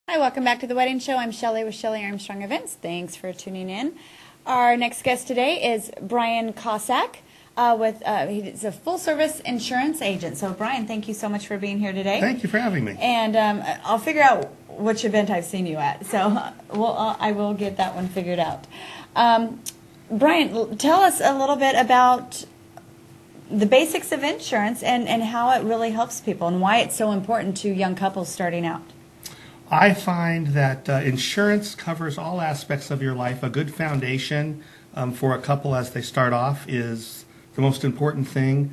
Hi, welcome back to The Wedding Show. I'm Shelley with Shelley Armstrong Events. Thanks for tuning in. Our next guest today is Brian Kossack. He's a full-service insurance agent. So, Brian, thank you so much for being here today. Thank you for having me. And I'll figure out which event I've seen you at. So I will get that one figured out. Brian, tell us a little bit about the basics of insurance and how it really helps people and why it's so important to young couples starting out. I find that insurance covers all aspects of your life. A good foundation for a couple as they start off is the most important thing.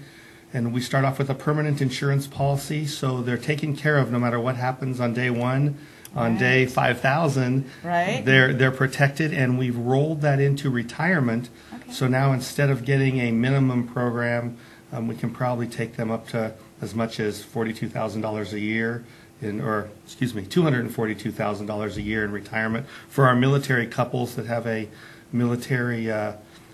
And we start off with a permanent insurance policy, so they're taken care of no matter what happens on day one. On day 5,000, they're protected, and we've rolled that into retirement. Okay. So now instead of getting a minimum program, we can probably take them up to as much as $42,000 a year. $242,000 a year in retirement for our military couples that have a military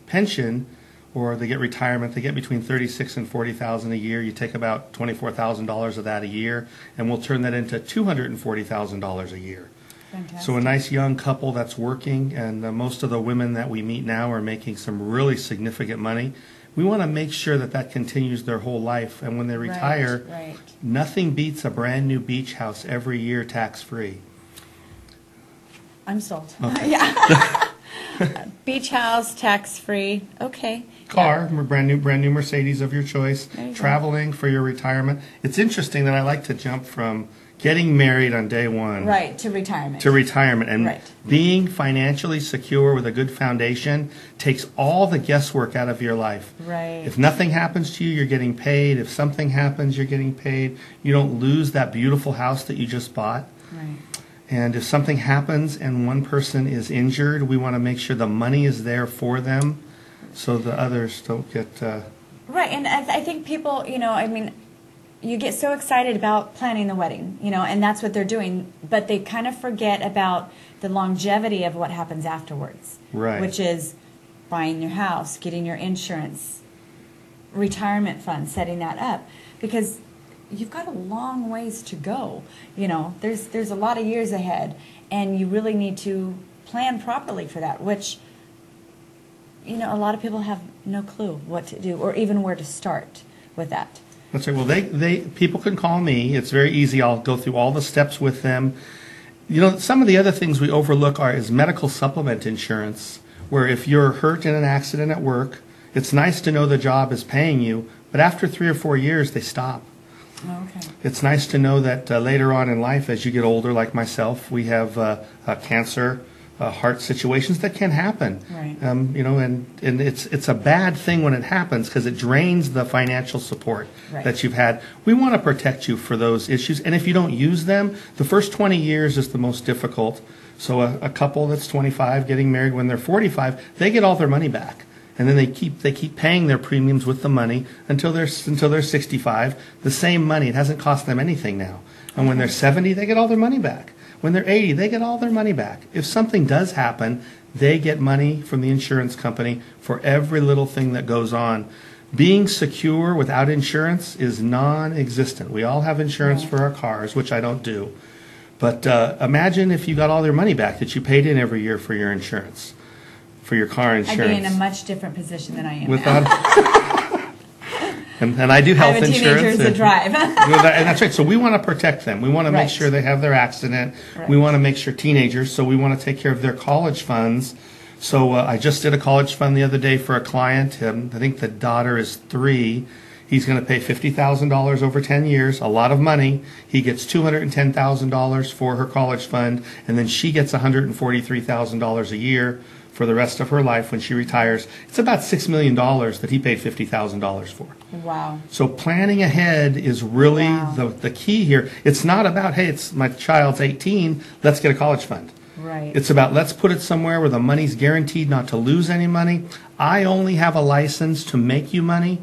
pension, or they get retirement. They get between $36,000 and $40,000 a year. You take about $24,000 of that a year, and we'll turn that into $240,000 a year. Fantastic. So a nice young couple that's working, and most of the women that we meet now are making some really significant money. We want to make sure that that continues their whole life, and when they retire, nothing beats a brand new beach house every year tax-free. I'm sold. Okay. Yeah. Beach house, tax-free. Okay. Car, brand new Mercedes of your choice. Traveling for your retirement. It's interesting that I like to jump from getting married on day one. Right, to retirement. To retirement. And being financially secure with a good foundation takes all the guesswork out of your life. Right. If nothing happens to you, you're getting paid. If something happens, you're getting paid. You don't lose that beautiful house that you just bought. Right. And if something happens and one person is injured, we want to make sure the money is there for them so the others don't get... Right, and I think people, you get so excited about planning the wedding, and that's what they're doing, but they kind of forget about the longevity of what happens afterwards. Right. Which is buying your house, getting your insurance, retirement fund, setting that up, because you've got a long ways to go. There's a lot of years ahead, and you really need to plan properly for that, which, a lot of people have no clue what to do or even where to start with that. That's right. Well, people can call me. It's very easy. I'll go through all the steps with them. Some of the other things we overlook is medical supplement insurance, where if you're hurt in an accident at work, it's nice to know the job is paying you, but after 3 or 4 years, they stop. Okay. It's nice to know that later on in life, as you get older, like myself, we have cancer, heart situations that can happen. Right. And it's a bad thing when it happens because it drains the financial support that you've had. We want to protect you for those issues, and if you don't use them, the first 20 years is the most difficult. So a couple that's 25 getting married when they're 45, they get all their money back. And then they keep paying their premiums with the money until they're 65. The same money. It hasn't cost them anything now. And when they're 70, they get all their money back. When they're 80, they get all their money back. If something does happen, they get money from the insurance company for every little thing that goes on. Being secure without insurance is non-existent. We all have insurance for our cars, which I don't do. But imagine if you got all their money back that you paid in every year for your insurance. For your car insurance. I'd be in a much different position than I am now. And I do health insurance. I have a teenager to drive. And that's right. So we want to protect them. We want to make sure they have their accident. We want to make sure teenagers, so we want to take care of their college funds. So I just did a college fund the other day for a client. I think the daughter is 3. He's going to pay $50,000 over 10 years, a lot of money. He gets $210,000 for her college fund, and then she gets $143,000 a year for the rest of her life when she retires. It's about $6 million that he paid $50,000 for. Wow. So planning ahead is really the key here. It's not about, hey, it's my child's 18, let's get a college fund. Right. It's about let's put it somewhere where the money's guaranteed not to lose any money. I only have a license to make you money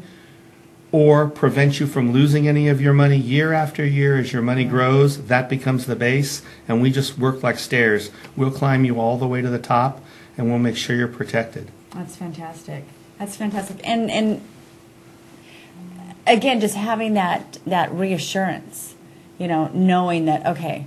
or prevent you from losing any of your money year after year as your money grows. That becomes the base, and we just work like stairs. We'll climb you all the way to the top, and we'll make sure you're protected. That's fantastic. That's fantastic. And again, just having that reassurance, knowing that, okay,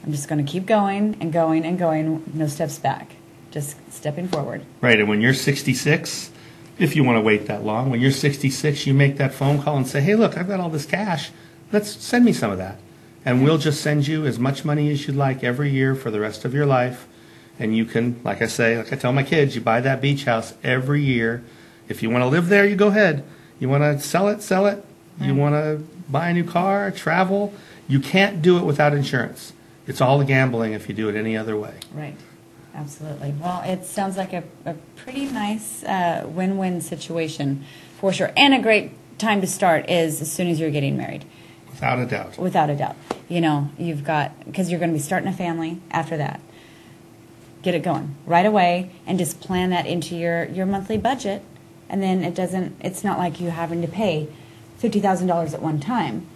I'm just going to keep going and going and going, no steps back, just stepping forward. Right, and when you're 66, if you want to wait that long, when you're 66, you make that phone call and say, hey, look, I've got all this cash. Let's send me some of that. And we'll just send you as much money as you'd like every year for the rest of your life. And you can, like I tell my kids, you buy that beach house every year. If you want to live there, you go ahead. You want to sell it, sell it. Right. You want to buy a new car, travel. You can't do it without insurance. It's all gambling if you do it any other way. Right. Absolutely. Well, it sounds like a pretty nice win-win situation for sure. And a great time to start is as soon as you're getting married. Without a doubt. Without a doubt. You know, you've got, because you're going to be starting a family after that. Get it going right away and just plan that into your monthly budget. And then it's not like you having to pay $50,000 at one time.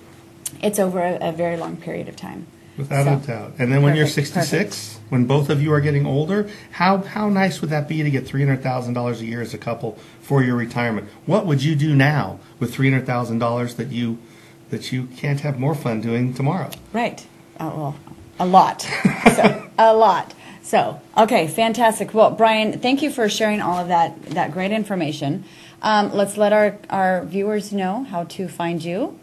It's over a very long period of time. Without a doubt. And then when you're 66, when both of you are getting older, how nice would that be to get $300,000 a year as a couple for your retirement? What would you do now with $300,000 that you can't have more fun doing tomorrow? Right. Well, a lot. A lot. So, okay, fantastic. Well, Brian, thank you for sharing all of that great information. Let's let our viewers know how to find you.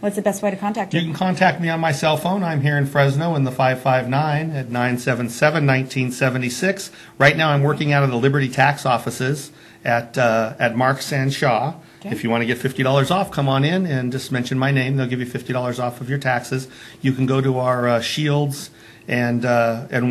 What's the best way to contact you? You can contact me on my cell phone. I'm here in Fresno in the 559 at 977-1976. Right now I'm working out of the Liberty tax offices at Marks and Shaw. Okay. If you want to get $50 off, come on in and just mention my name. They'll give you $50 off of your taxes. You can go to our Shields and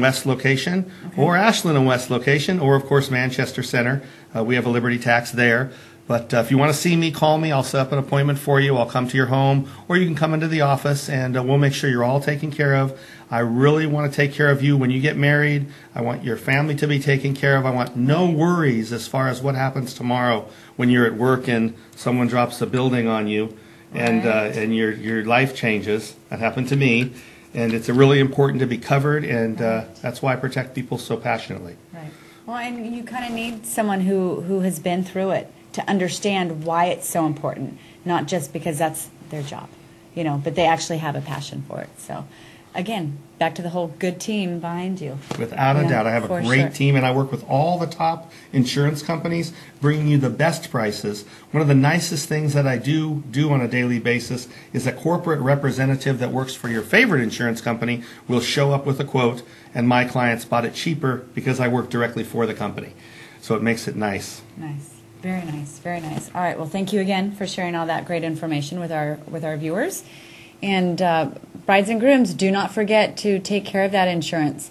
West location, okay, or Ashland and West location, or of course Manchester Center. We have a Liberty tax there. But if you want to see me, call me. I'll set up an appointment for you. I'll come to your home, or you can come into the office, and we'll make sure you're all taken care of. I really want to take care of you when you get married. I want your family to be taken care of. I want no worries as far as what happens tomorrow when you're at work and someone drops a building on you, and your life changes. That happened to me, and it's really important to be covered, and that's why I protect people so passionately. Right. Well, and you kind of need someone who has been through it to understand why it's so important, not just because that's their job, but they actually have a passion for it. So, again, back to the whole good team behind you. Without a doubt. I have a great team, and I work with all the top insurance companies, bringing you the best prices. One of the nicest things that I do on a daily basis is a corporate representative that works for your favorite insurance company will show up with a quote, and my clients bought it cheaper because I work directly for the company. So it makes it nice. Nice. Very nice, very nice. All right, well, thank you again for sharing all that great information with our viewers. And brides and grooms, do not forget to take care of that insurance.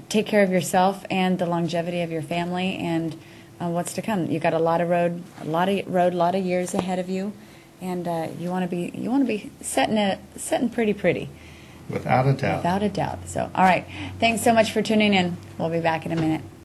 Take care of yourself and the longevity of your family and what's to come. You've got a lot of years ahead of you, and you want to be setting pretty. Without a doubt. Without a doubt. So, all right, thanks so much for tuning in. We'll be back in a minute.